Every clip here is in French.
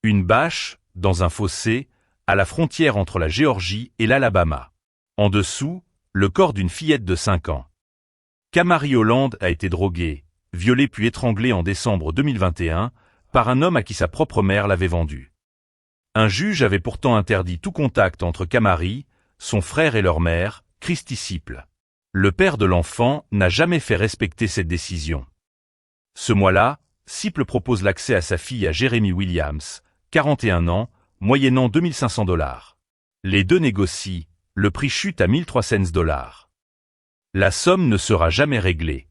Une bâche, dans un fossé, à la frontière entre la Géorgie et l'Alabama. En dessous, le corps d'une fillette de 5 ans. Kamari Holland a été droguée, violée puis étranglée en décembre 2021 par un homme à qui sa propre mère l'avait vendue. Un juge avait pourtant interdit tout contact entre Kamari, son frère et leur mère, Christy Siple. Le père de l'enfant n'a jamais fait respecter cette décision. Ce mois-là, Siple propose l'accès à sa fille à Jeremy Williams, 41 ans, moyennant $2 500. Les deux négocient, le prix chute à $1,300. La somme ne sera jamais réglée.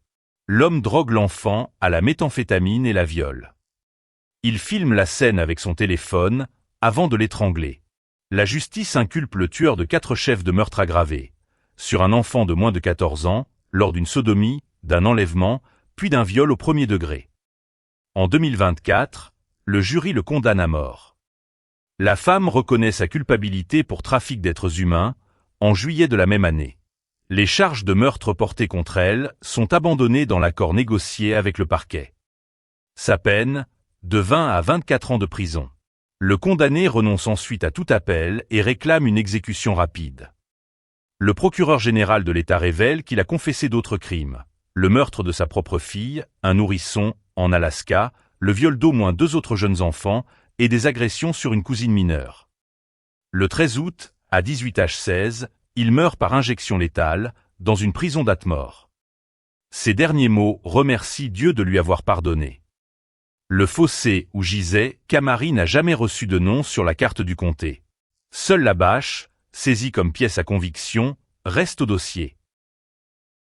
L'homme drogue l'enfant à la méthamphétamine et la viole. Il filme la scène avec son téléphone, avant de l'étrangler. La justice inculpe le tueur de 4 chefs de meurtre aggravé, sur un enfant de moins de 14 ans, lors d'une sodomie, d'un enlèvement, puis d'un viol au premier degré. En 2024, le jury le condamne à mort. La femme reconnaît sa culpabilité pour trafic d'êtres humains, en juillet de la même année. Les charges de meurtre portées contre elle sont abandonnées dans l'accord négocié avec le parquet. Sa peine, de 20 à 24 ans de prison. Le condamné renonce ensuite à tout appel et réclame une exécution rapide. Le procureur général de l'État révèle qu'il a confessé d'autres crimes. Le meurtre de sa propre fille, un nourrisson, en Alaska, le viol d'au moins 2 autres jeunes enfants et des agressions sur une cousine mineure. Le 13 août, à 18h16, il meurt par injection létale, dans une prison d'Atmore. Ses derniers mots remercient Dieu de lui avoir pardonné. Le fossé où gisait Kamari n'a jamais reçu de nom sur la carte du comté. Seule la bâche, saisie comme pièce à conviction, reste au dossier.